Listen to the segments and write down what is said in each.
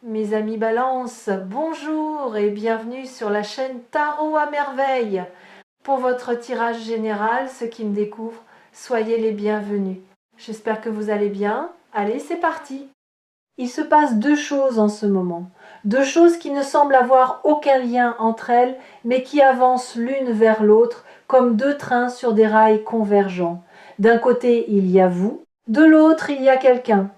Mes amis Balance, bonjour et bienvenue sur la chaîne Tarot à merveille. Pour votre tirage général, ceux qui me découvrent, soyez les bienvenus. J'espère que vous allez bien. Allez, c'est parti. Il se passe deux choses en ce moment. Deux choses qui ne semblent avoir aucun lien entre elles, mais qui avancent l'une vers l'autre comme deux trains sur des rails convergents. D'un côté, il y a vous, de l'autre, il y a quelqu'un.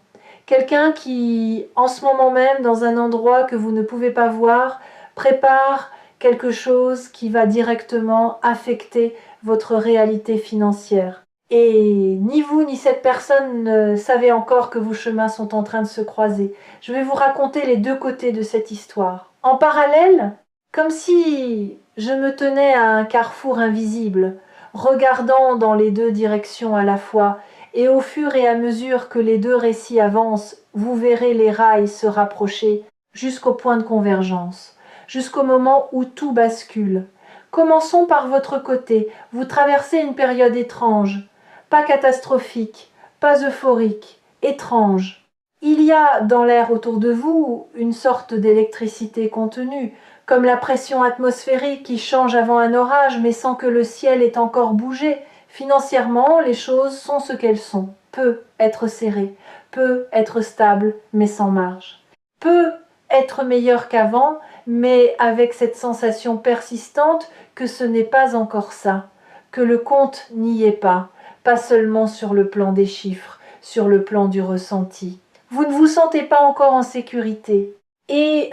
Quelqu'un qui, en ce moment même, dans un endroit que vous ne pouvez pas voir, prépare quelque chose qui va directement affecter votre réalité financière. Et ni vous ni cette personne ne savez encore que vos chemins sont en train de se croiser. Je vais vous raconter les deux côtés de cette histoire. En parallèle, comme si je me tenais à un carrefour invisible, regardant dans les deux directions à la fois, et au fur et à mesure que les deux récits avancent, vous verrez les rails se rapprocher jusqu'au point de convergence, jusqu'au moment où tout bascule. Commençons par votre côté. Vous traversez une période étrange, pas catastrophique, pas euphorique, étrange. Il y a dans l'air autour de vous une sorte d'électricité contenue, comme la pression atmosphérique qui change avant un orage mais sans que le ciel ait encore bougé. Financièrement, les choses sont ce qu'elles sont. Peut être serré, peut être stable, mais sans marge. Peut être meilleur qu'avant, mais avec cette sensation persistante que ce n'est pas encore ça, que le compte n'y est pas seulement sur le plan des chiffres, sur le plan du ressenti. Vous ne vous sentez pas encore en sécurité. Et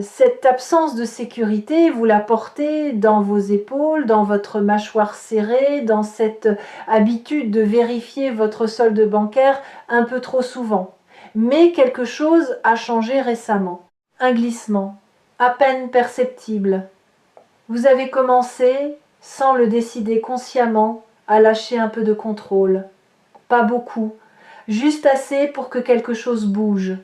cette absence de sécurité, vous la portez dans vos épaules, dans votre mâchoire serrée, dans cette habitude de vérifier votre solde bancaire un peu trop souvent. Mais quelque chose a changé récemment. Un glissement, à peine perceptible. Vous avez commencé, sans le décider consciemment, à lâcher un peu de contrôle. Pas beaucoup, juste assez pour que quelque chose bouge.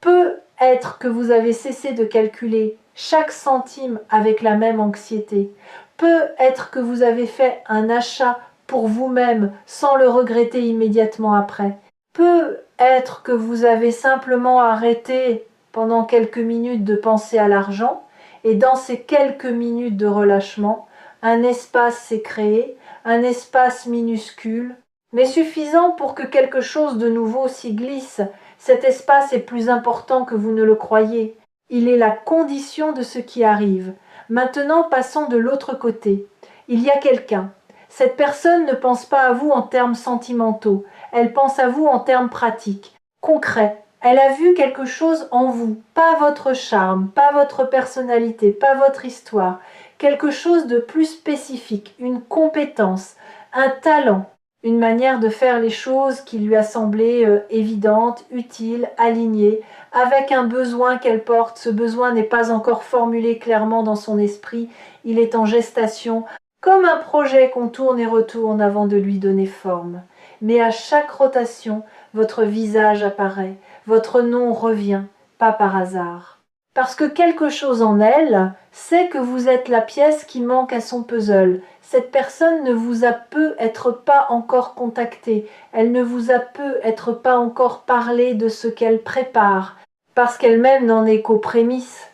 Peut-être que vous avez cessé de calculer chaque centime avec la même anxiété. Peut-être que vous avez fait un achat pour vous-même sans le regretter immédiatement après. Peut-être que vous avez simplement arrêté pendant quelques minutes de penser à l'argent et dans ces quelques minutes de relâchement, un espace s'est créé, un espace minuscule, mais suffisant pour que quelque chose de nouveau s'y glisse. Cet espace est plus important que vous ne le croyez. Il est la condition de ce qui arrive. Maintenant, passons de l'autre côté. Il y a quelqu'un. Cette personne ne pense pas à vous en termes sentimentaux. Elle pense à vous en termes pratiques, concrets. Elle a vu quelque chose en vous, pas votre charme, pas votre personnalité, pas votre histoire. Quelque chose de plus spécifique, une compétence, un talent. Une manière de faire les choses qui lui a semblé évidente, utile, alignée, avec un besoin qu'elle porte. Ce besoin n'est pas encore formulé clairement dans son esprit, il est en gestation, comme un projet qu'on tourne et retourne avant de lui donner forme. Mais à chaque rotation, votre visage apparaît, votre nom revient, pas par hasard. Parce que quelque chose en elle sait que vous êtes la pièce qui manque à son puzzle. Cette personne ne vous a peut-être pas encore contacté, elle ne vous a peut-être pas encore parlé de ce qu'elle prépare, parce qu'elle-même n'en est qu'aux prémices,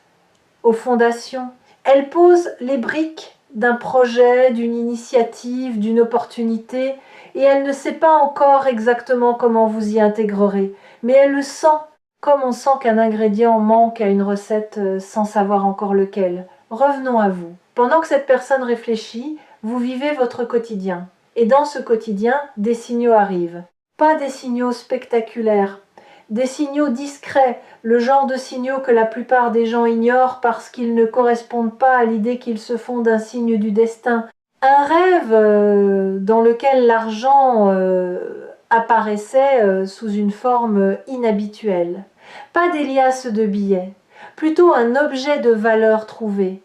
aux fondations. Elle pose les briques d'un projet, d'une initiative, d'une opportunité, et elle ne sait pas encore exactement comment vous y intégrerez, mais elle le sent, comme on sent qu'un ingrédient manque à une recette sans savoir encore lequel. Revenons à vous. Pendant que cette personne réfléchit, vous vivez votre quotidien. Et dans ce quotidien, des signaux arrivent. Pas des signaux spectaculaires, des signaux discrets, le genre de signaux que la plupart des gens ignorent parce qu'ils ne correspondent pas à l'idée qu'ils se font d'un signe du destin. Un rêve dans lequel l'argent apparaissait sous une forme inhabituelle. Pas des liasses de billets, plutôt un objet de valeur trouvé,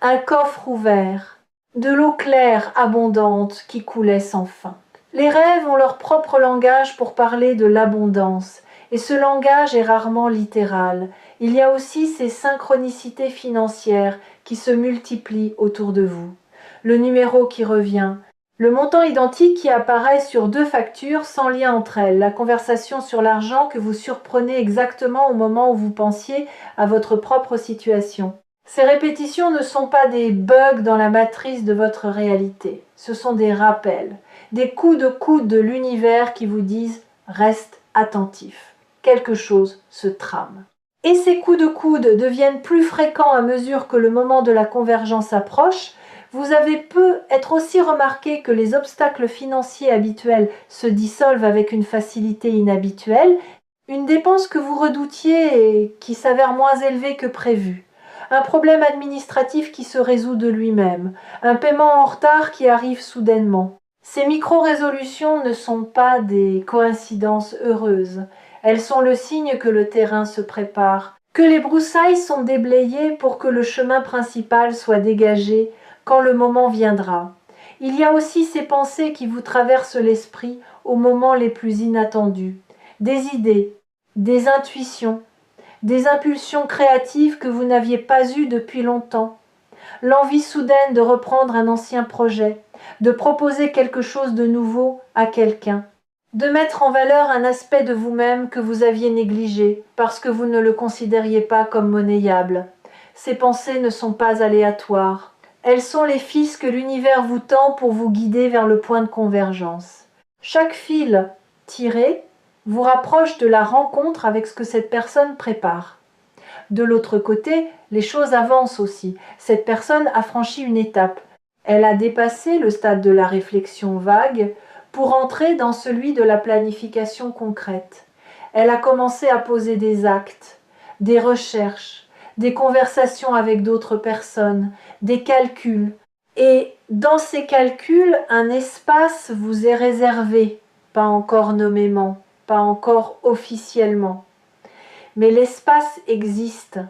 un coffre ouvert, de l'eau claire abondante qui coulait sans fin. Les rêves ont leur propre langage pour parler de l'abondance, et ce langage est rarement littéral. Il y a aussi ces synchronicités financières qui se multiplient autour de vous. Le numéro qui revient, Le montant identique qui apparaît sur 2 factures sans lien entre elles, la conversation sur l'argent que vous surprenez exactement au moment où vous pensiez à votre propre situation. Ces répétitions ne sont pas des bugs dans la matrice de votre réalité, ce sont des rappels, des coups de coude de l'univers qui vous disent « reste attentif ». Quelque chose se trame. Et ces coups de coude deviennent plus fréquents à mesure que le moment de la convergence approche. Vous avez peut-être aussi remarqué que les obstacles financiers habituels se dissolvent avec une facilité inhabituelle, une dépense que vous redoutiez et qui s'avère moins élevée que prévu, un problème administratif qui se résout de lui-même, un paiement en retard qui arrive soudainement. Ces micro-résolutions ne sont pas des coïncidences heureuses. Elles sont le signe que le terrain se prépare, que les broussailles sont déblayées pour que le chemin principal soit dégagé quand le moment viendra. Il y a aussi ces pensées qui vous traversent l'esprit aux moments les plus inattendus. Des idées, des intuitions, des impulsions créatives que vous n'aviez pas eues depuis longtemps. L'envie soudaine de reprendre un ancien projet, de proposer quelque chose de nouveau à quelqu'un, de mettre en valeur un aspect de vous-même que vous aviez négligé parce que vous ne le considériez pas comme monnayable. Ces pensées ne sont pas aléatoires. Elles sont les fils que l'univers vous tend pour vous guider vers le point de convergence. Chaque fil tiré vous rapproche de la rencontre avec ce que cette personne prépare. De l'autre côté, les choses avancent aussi. Cette personne a franchi une étape. Elle a dépassé le stade de la réflexion vague pour entrer dans celui de la planification concrète. Elle a commencé à poser des actes, des recherches, des conversations avec d'autres personnes, des calculs. Et dans ces calculs, un espace vous est réservé, pas encore nommément, pas encore officiellement. Mais l'espace existe,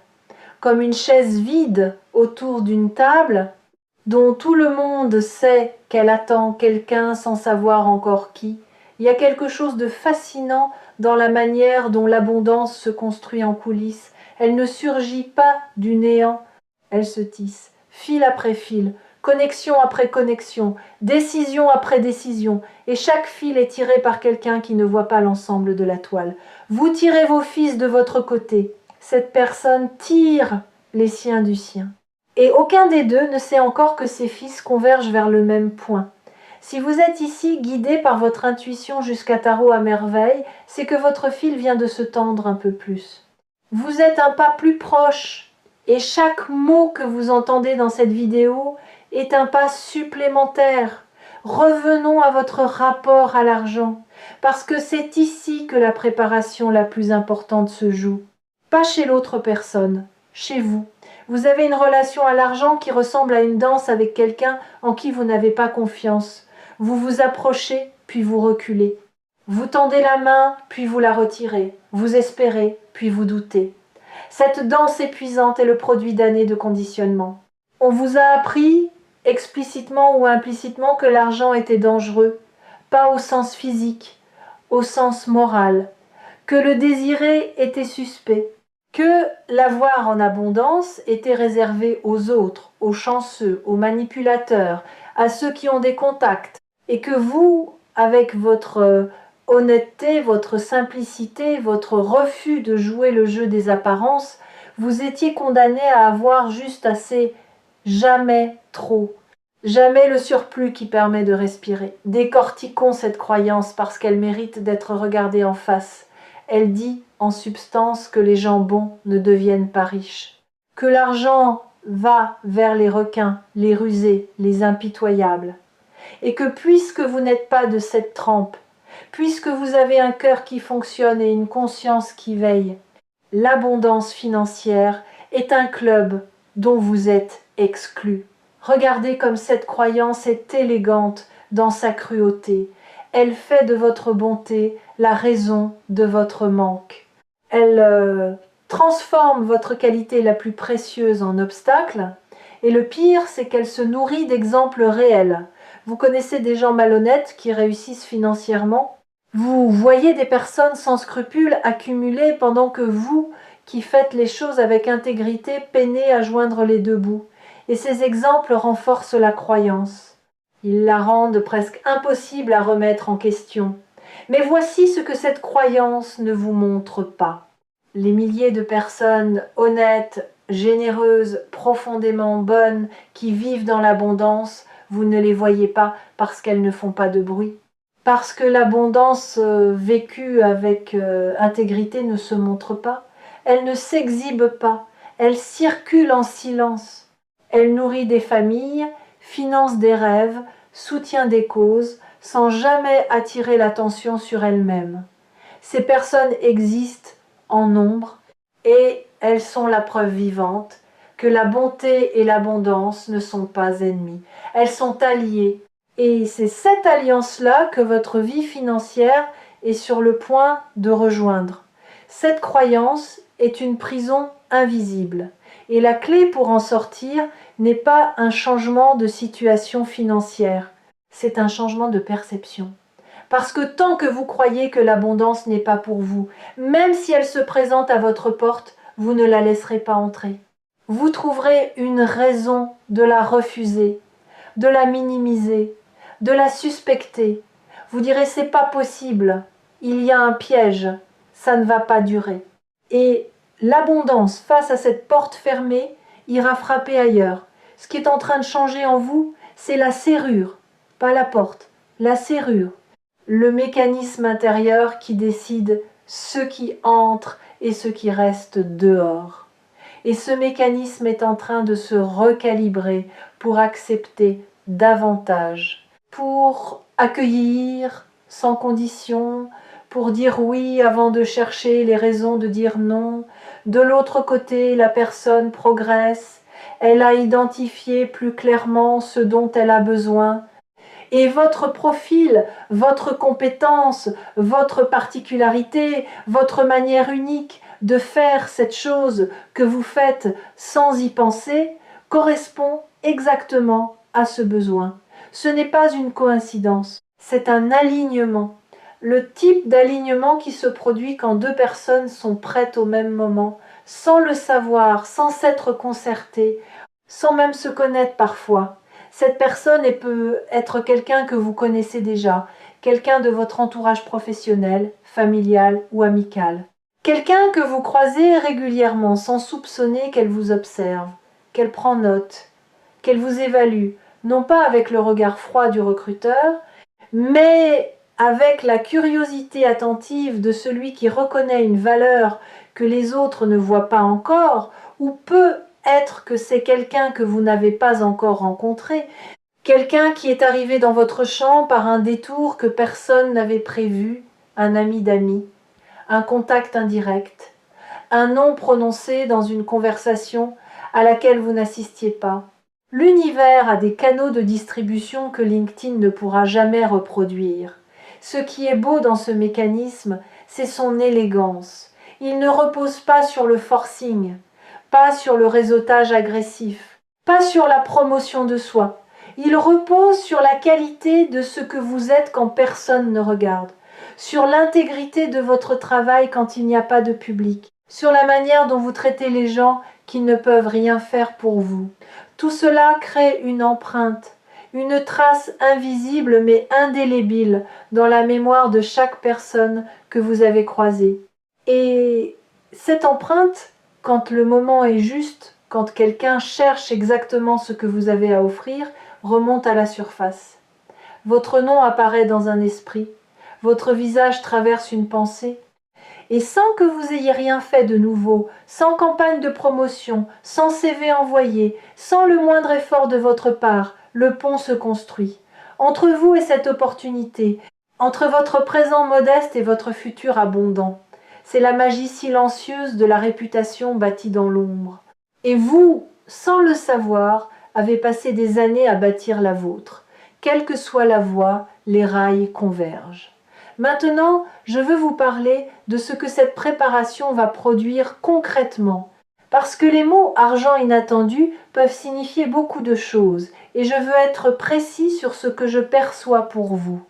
comme une chaise vide autour d'une table dont tout le monde sait qu'elle attend quelqu'un sans savoir encore qui. Il y a quelque chose de fascinant dans la manière dont l'abondance se construit en coulisses. Elle ne surgit pas du néant, elle se tisse, fil après fil, connexion après connexion, décision après décision, et chaque fil est tiré par quelqu'un qui ne voit pas l'ensemble de la toile. Vous tirez vos fils de votre côté, cette personne tire les siens du sien. Et aucun des deux ne sait encore que ses fils convergent vers le même point. Si vous êtes ici guidé par votre intuition jusqu'à Tarot à merveille, c'est que votre fil vient de se tendre un peu plus. Vous êtes un pas plus proche, et chaque mot que vous entendez dans cette vidéo est un pas supplémentaire. Revenons à votre rapport à l'argent, parce que c'est ici que la préparation la plus importante se joue. Pas chez l'autre personne, chez vous. Vous avez une relation à l'argent qui ressemble à une danse avec quelqu'un en qui vous n'avez pas confiance. Vous vous approchez, puis vous reculez. Vous tendez la main, puis vous la retirez. Vous espérez, puis vous doutez. Cette danse épuisante est le produit d'années de conditionnement. On vous a appris, explicitement ou implicitement, que l'argent était dangereux, pas au sens physique, au sens moral, que le désirer était suspect, que l'avoir en abondance était réservé aux autres, aux chanceux, aux manipulateurs, à ceux qui ont des contacts, et que vous, avec votre honnêteté, votre simplicité, votre refus de jouer le jeu des apparences, vous étiez condamné à avoir juste assez, jamais trop, jamais le surplus qui permet de respirer. Décortiquons cette croyance parce qu'elle mérite d'être regardée en face. Elle dit en substance que les gens bons ne deviennent pas riches, que l'argent va vers les requins, les rusés, les impitoyables, et que puisque vous n'êtes pas de cette trempe, puisque vous avez un cœur qui fonctionne et une conscience qui veille, l'abondance financière est un club dont vous êtes exclu. Regardez comme cette croyance est élégante dans sa cruauté. Elle fait de votre bonté la raison de votre manque. Elle transforme votre qualité la plus précieuse en obstacle. Et le pire, c'est qu'elle se nourrit d'exemples réels. Vous connaissez des gens malhonnêtes qui réussissent financièrement. Vous voyez des personnes sans scrupules accumuler pendant que vous, qui faites les choses avec intégrité, peinez à joindre les deux bouts. Et ces exemples renforcent la croyance. Ils la rendent presque impossible à remettre en question. Mais voici ce que cette croyance ne vous montre pas. Les milliers de personnes honnêtes, généreuses, profondément bonnes, qui vivent dans l'abondance, vous ne les voyez pas parce qu'elles ne font pas de bruit. Parce que l'abondance vécue avec intégrité ne se montre pas, elle ne s'exhibe pas, elle circule en silence. Elle nourrit des familles, finance des rêves, soutient des causes, sans jamais attirer l'attention sur elle-même. Ces personnes existent en nombre et elles sont la preuve vivante que la bonté et l'abondance ne sont pas ennemies. Elles sont alliées. Et c'est cette alliance-là que votre vie financière est sur le point de rejoindre. Cette croyance est une prison invisible. Et la clé pour en sortir n'est pas un changement de situation financière, c'est un changement de perception. Parce que tant que vous croyez que l'abondance n'est pas pour vous, même si elle se présente à votre porte, vous ne la laisserez pas entrer. Vous trouverez une raison de la refuser, de la minimiser, de la suspecter. Vous direz c'est pas possible, il y a un piège, ça ne va pas durer. Et l'abondance face à cette porte fermée ira frapper ailleurs. Ce qui est en train de changer en vous, c'est la serrure, pas la porte, la serrure. Le mécanisme intérieur qui décide ce qui entre et ce qui reste dehors. Et ce mécanisme est en train de se recalibrer pour accepter davantage, pour accueillir sans condition, pour dire oui avant de chercher les raisons de dire non. De l'autre côté, la personne progresse, elle a identifié plus clairement ce dont elle a besoin. Et votre profil, votre compétence, votre particularité, votre manière unique de faire cette chose que vous faites sans y penser, correspond exactement à ce besoin. Ce n'est pas une coïncidence, c'est un alignement. Le type d'alignement qui se produit quand deux personnes sont prêtes au même moment, sans le savoir, sans s'être concertées, sans même se connaître parfois. Cette personne peut être quelqu'un que vous connaissez déjà, quelqu'un de votre entourage professionnel, familial ou amical. Quelqu'un que vous croisez régulièrement sans soupçonner qu'elle vous observe, qu'elle prend note, qu'elle vous évalue, non pas avec le regard froid du recruteur, mais avec la curiosité attentive de celui qui reconnaît une valeur que les autres ne voient pas encore, ou peut être que c'est quelqu'un que vous n'avez pas encore rencontré, quelqu'un qui est arrivé dans votre champ par un détour que personne n'avait prévu, un ami d'amis, un contact indirect, un nom prononcé dans une conversation à laquelle vous n'assistiez pas. L'univers a des canaux de distribution que LinkedIn ne pourra jamais reproduire. Ce qui est beau dans ce mécanisme, c'est son élégance. Il ne repose pas sur le forcing, pas sur le réseautage agressif, pas sur la promotion de soi. Il repose sur la qualité de ce que vous êtes quand personne ne regarde, sur l'intégrité de votre travail quand il n'y a pas de public, sur la manière dont vous traitez les gens qui ne peuvent rien faire pour vous. Tout cela crée une empreinte, une trace invisible mais indélébile dans la mémoire de chaque personne que vous avez croisée. Et cette empreinte, quand le moment est juste, quand quelqu'un cherche exactement ce que vous avez à offrir, remonte à la surface. Votre nom apparaît dans un esprit, votre visage traverse une pensée, et sans que vous ayez rien fait de nouveau, sans campagne de promotion, sans CV envoyé, sans le moindre effort de votre part, le pont se construit. Entre vous et cette opportunité, entre votre présent modeste et votre futur abondant. C'est la magie silencieuse de la réputation bâtie dans l'ombre. Et vous, sans le savoir, avez passé des années à bâtir la vôtre. Quelle que soit la voie, les rails convergent. Maintenant, je veux vous parler de ce que cette préparation va produire concrètement. Parce que les mots argent inattendu peuvent signifier beaucoup de choses, et je veux être précis sur ce que je perçois pour vous.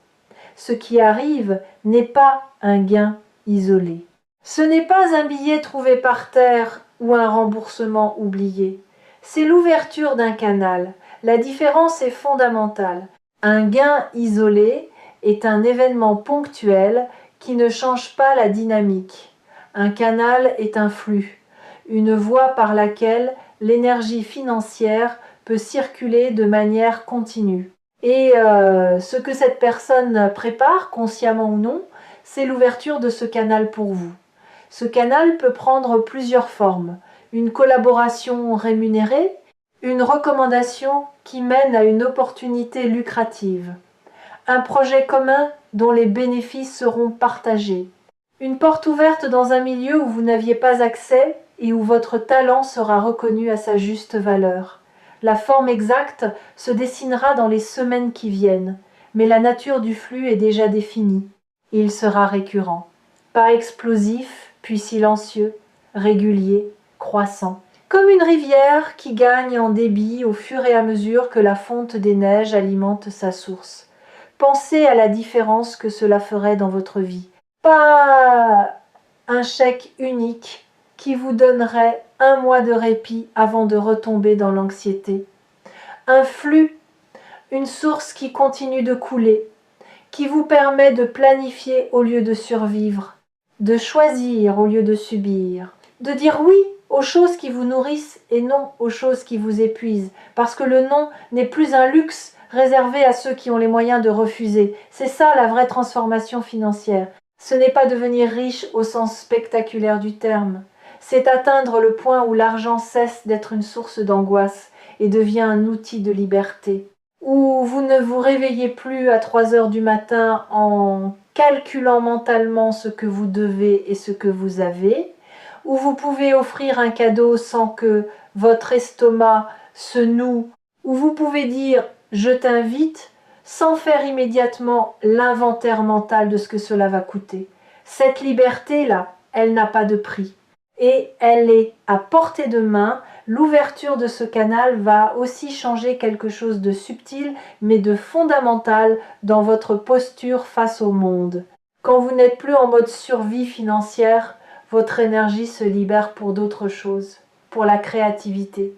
Ce qui arrive n'est pas un gain isolé. Ce n'est pas un billet trouvé par terre ou un remboursement oublié. C'est l'ouverture d'un canal. La différence est fondamentale. Un gain isolé est un événement ponctuel qui ne change pas la dynamique. Un canal est un flux, une voie par laquelle l'énergie financière peut circuler de manière continue. Et ce que cette personne prépare, consciemment ou non, c'est l'ouverture de ce canal pour vous. Ce canal peut prendre plusieurs formes. Une collaboration rémunérée, une recommandation qui mène à une opportunité lucrative, un projet commun dont les bénéfices seront partagés, une porte ouverte dans un milieu où vous n'aviez pas accès et où votre talent sera reconnu à sa juste valeur. La forme exacte se dessinera dans les semaines qui viennent, mais la nature du flux est déjà définie. Il sera récurrent, pas explosif, puis silencieux, régulier, croissant. Comme une rivière qui gagne en débit au fur et à mesure que la fonte des neiges alimente sa source. Pensez à la différence que cela ferait dans votre vie. Pas un chèque unique qui vous donnerait un mois de répit avant de retomber dans l'anxiété. Un flux, une source qui continue de couler, qui vous permet de planifier au lieu de survivre, de choisir au lieu de subir, de dire oui aux choses qui vous nourrissent et non aux choses qui vous épuisent, parce que le non n'est plus un luxe réservé à ceux qui ont les moyens de refuser. C'est ça la vraie transformation financière. Ce n'est pas devenir riche au sens spectaculaire du terme, c'est atteindre le point où l'argent cesse d'être une source d'angoisse et devient un outil de liberté, où vous ne vous réveillez plus à 3 heures du matin en calculant mentalement ce que vous devez et ce que vous avez, où vous pouvez offrir un cadeau sans que votre estomac se noue, où vous pouvez dire « je t'invite » sans faire immédiatement l'inventaire mental de ce que cela va coûter. Cette liberté-là, elle n'a pas de prix. Et elle est à portée de main. L'ouverture de ce canal va aussi changer quelque chose de subtil, mais de fondamental dans votre posture face au monde. Quand vous n'êtes plus en mode survie financière, votre énergie se libère pour d'autres choses, pour la créativité,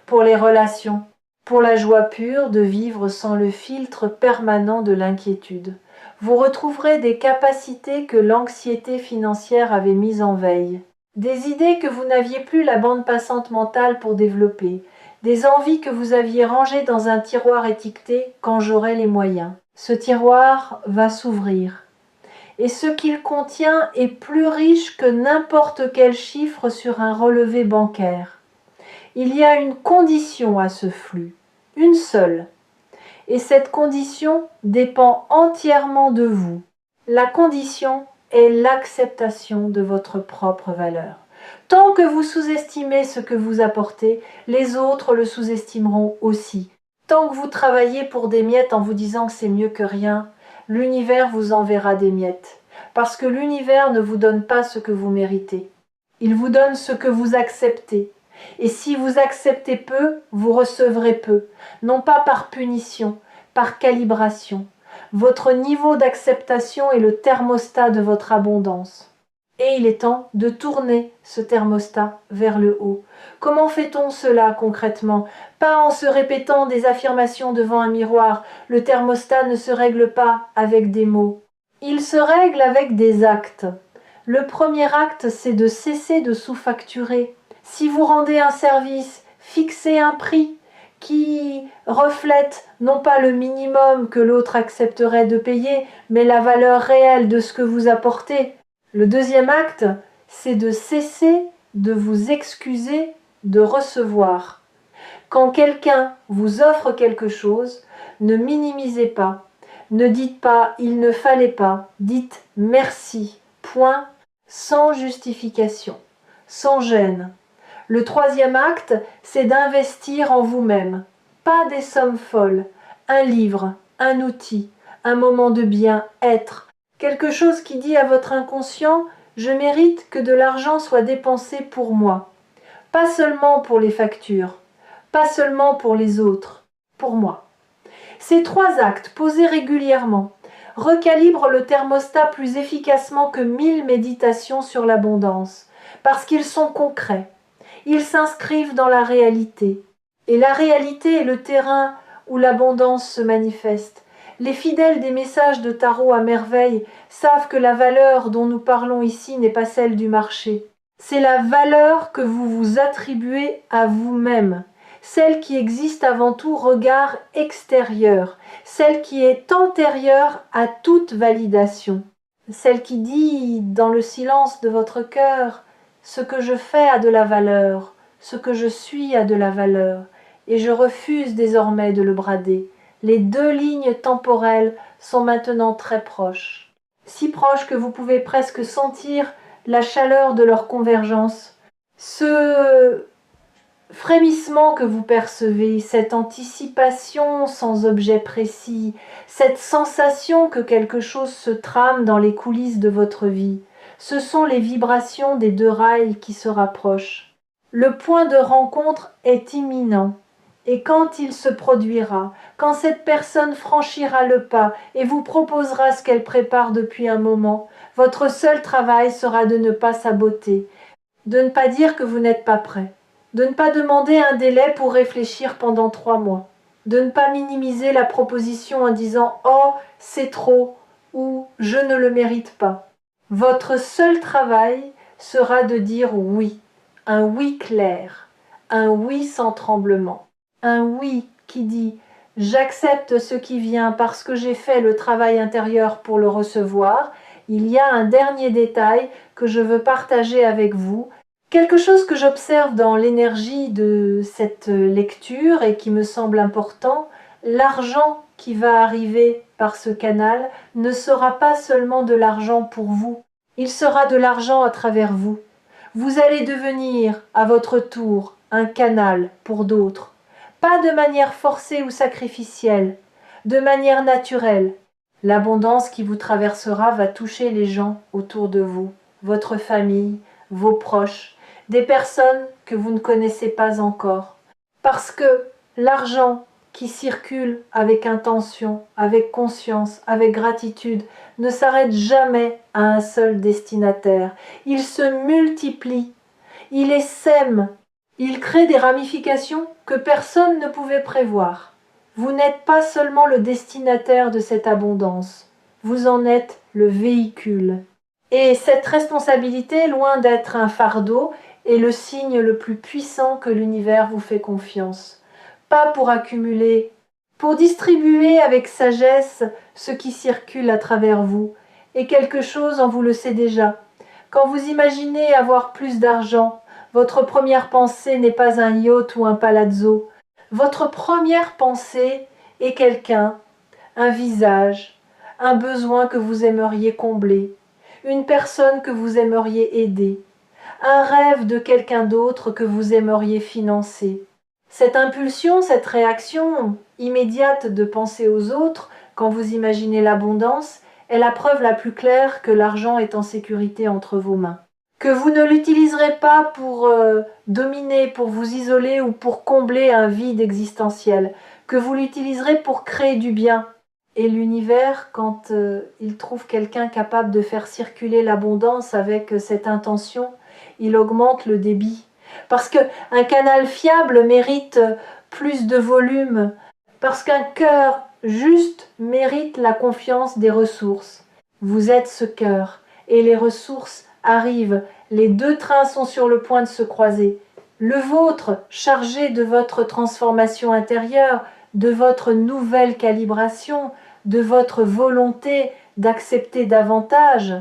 pour les relations, pour la joie pure de vivre sans le filtre permanent de l'inquiétude. Vous retrouverez des capacités que l'anxiété financière avait mises en veille, des idées que vous n'aviez plus la bande passante mentale pour développer, des envies que vous aviez rangées dans un tiroir étiqueté « quand j'aurai les moyens ». Ce tiroir va s'ouvrir. Et ce qu'il contient est plus riche que n'importe quel chiffre sur un relevé bancaire. Il y a une condition à ce flux, une seule. Et cette condition dépend entièrement de vous. La condition est l'acceptation de votre propre valeur. Tant que vous sous-estimez ce que vous apportez, les autres le sous-estimeront aussi. Tant que vous travaillez pour des miettes en vous disant que c'est mieux que rien, l'univers vous enverra des miettes. Parce que l'univers ne vous donne pas ce que vous méritez. Il vous donne ce que vous acceptez. Et si vous acceptez peu, vous recevrez peu, non pas par punition, par calibration. Votre niveau d'acceptation est le thermostat de votre abondance. Et il est temps de tourner ce thermostat vers le haut. Comment fait-on cela concrètement? Pas en se répétant des affirmations devant un miroir. Le thermostat ne se règle pas avec des mots. Il se règle avec des actes. Le premier acte, c'est de cesser de sous-facturer. Si vous rendez un service, fixez un prix qui reflète non pas le minimum que l'autre accepterait de payer, mais la valeur réelle de ce que vous apportez. Le deuxième acte, c'est de cesser de vous excuser de recevoir. Quand quelqu'un vous offre quelque chose, ne minimisez pas. Ne dites pas « il ne fallait pas », dites « merci », point, sans justification, sans gêne. Le troisième acte, c'est d'investir en vous-même. Pas des sommes folles, un livre, un outil, un moment de bien-être, quelque chose qui dit à votre inconscient « je mérite que de l'argent soit dépensé pour moi ». Pas seulement pour les factures, pas seulement pour les autres, pour moi. Ces 3 actes, posés régulièrement, recalibrent le thermostat plus efficacement que 1000 méditations sur l'abondance, parce qu'ils sont concrets. Ils s'inscrivent dans la réalité. Et la réalité est le terrain où l'abondance se manifeste. Les fidèles des messages de tarot à merveille savent que la valeur dont nous parlons ici n'est pas celle du marché. C'est la valeur que vous vous attribuez à vous-même, celle qui existe avant tout regard extérieur, celle qui est antérieure à toute validation, celle qui dit dans le silence de votre cœur « Ce que je fais a de la valeur, ce que je suis a de la valeur, et je refuse désormais de le brader. » Les deux lignes temporelles sont maintenant très proches, si proches que vous pouvez presque sentir la chaleur de leur convergence. Ce frémissement que vous percevez, cette anticipation sans objet précis, cette sensation que quelque chose se trame dans les coulisses de votre vie, ce sont les vibrations des deux rails qui se rapprochent. Le point de rencontre est imminent. Et quand il se produira, quand cette personne franchira le pas et vous proposera ce qu'elle prépare depuis un moment, votre seul travail sera de ne pas saboter, de ne pas dire que vous n'êtes pas prêt, de ne pas demander un délai pour réfléchir pendant 3 mois, de ne pas minimiser la proposition en disant « Oh, c'est trop » ou « Je ne le mérite pas ». Votre seul travail sera de dire « oui », un oui clair, un oui sans tremblement. Un oui qui dit « J'accepte ce qui vient parce que j'ai fait le travail intérieur pour le recevoir. Il y a un dernier détail que je veux partager avec vous. Quelque chose que j'observe dans l'énergie de cette lecture et qui me semble important, l'argent qui va arriver par ce canal ne sera pas seulement de l'argent pour vous, il sera de l'argent à travers vous. Vous allez devenir, à votre tour, un canal pour d'autres. Pas de manière forcée ou sacrificielle, de manière naturelle. L'abondance qui vous traversera va toucher les gens autour de vous, votre famille, vos proches, des personnes que vous ne connaissez pas encore. Parce que l'argent qui circule avec intention, avec conscience, avec gratitude, ne s'arrête jamais à un seul destinataire. Il se multiplie, il essaime. Il crée des ramifications que personne ne pouvait prévoir. Vous n'êtes pas seulement le destinataire de cette abondance, vous en êtes le véhicule. Et cette responsabilité, loin d'être un fardeau, est le signe le plus puissant que l'univers vous fait confiance. Pas pour accumuler, pour distribuer avec sagesse ce qui circule à travers vous. Et quelque chose, en vous le sait déjà. Quand vous imaginez avoir plus d'argent, votre première pensée n'est pas un yacht ou un palazzo. Votre première pensée est quelqu'un, un visage, un besoin que vous aimeriez combler, une personne que vous aimeriez aider, un rêve de quelqu'un d'autre que vous aimeriez financer. Cette impulsion, cette réaction immédiate de penser aux autres quand vous imaginez l'abondance est la preuve la plus claire que l'argent est en sécurité entre vos mains. Que vous ne l'utiliserez pas pour dominer, pour vous isoler ou pour combler un vide existentiel, que vous l'utiliserez pour créer du bien. Et l'univers, quand il trouve quelqu'un capable de faire circuler l'abondance avec cette intention, il augmente le débit. Parce qu'un canal fiable mérite plus de volume, parce qu'un cœur juste mérite la confiance des ressources. Vous êtes ce cœur, et les ressources arrivent, les deux trains sont sur le point de se croiser. Le vôtre, chargé de votre transformation intérieure, de votre nouvelle calibration, de votre volonté d'accepter davantage,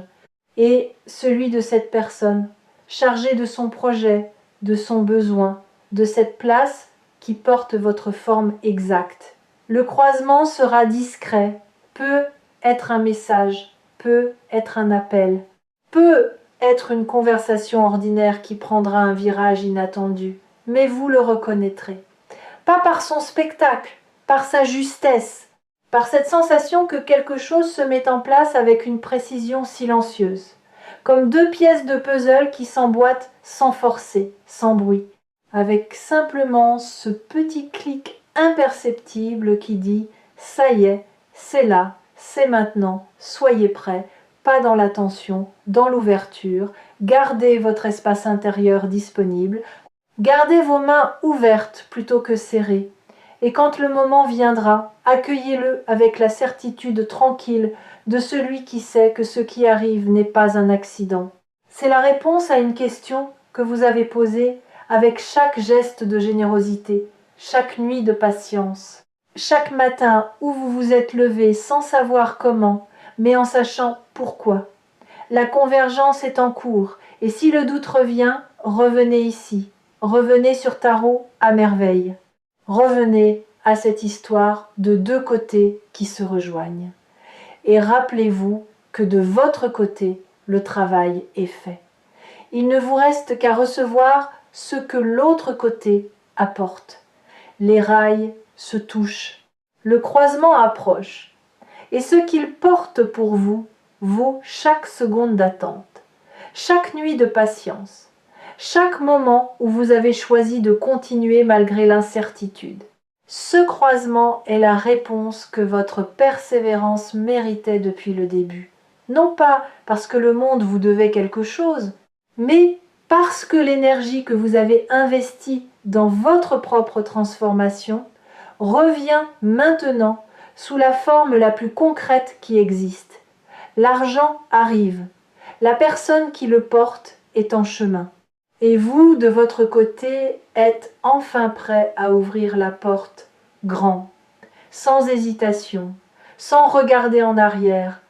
et celui de cette personne, chargé de son projet, de son besoin, de cette place qui porte votre forme exacte. Le croisement sera discret, peut être un message, peut être un appel, peut être une conversation ordinaire qui prendra un virage inattendu, mais vous le reconnaîtrez. Pas par son spectacle, par sa justesse, par cette sensation que quelque chose se met en place avec une précision silencieuse, comme deux pièces de puzzle qui s'emboîtent sans forcer, sans bruit, avec simplement ce petit clic imperceptible qui dit « ça y est, c'est là, c'est maintenant, soyez prêts ». Pas dans la tension, dans l'ouverture, gardez votre espace intérieur disponible, gardez vos mains ouvertes plutôt que serrées, Et quand le moment viendra, accueillez-le avec la certitude tranquille de celui qui sait que ce qui arrive n'est pas un accident. C'est la réponse à une question que vous avez posée avec chaque geste de générosité, chaque nuit de patience, chaque matin où vous vous êtes levé sans savoir comment, mais en sachant pourquoi. La convergence est en cours, et si le doute revient, revenez ici, revenez sur Tarot à merveille. Revenez à cette histoire de deux côtés qui se rejoignent. Et rappelez-vous que de votre côté, le travail est fait. Il ne vous reste qu'à recevoir ce que l'autre côté apporte. Les rails se touchent, le croisement approche, et ce qu'il porte pour vous vaut chaque seconde d'attente, chaque nuit de patience, chaque moment où vous avez choisi de continuer malgré l'incertitude. Ce croisement est la réponse que votre persévérance méritait depuis le début. Non pas parce que le monde vous devait quelque chose, mais parce que l'énergie que vous avez investie dans votre propre transformation revient maintenant sous la forme la plus concrète qui existe. L'argent arrive, la personne qui le porte est en chemin. Et vous, de votre côté, êtes enfin prêt à ouvrir la porte grand, sans hésitation, sans regarder en arrière,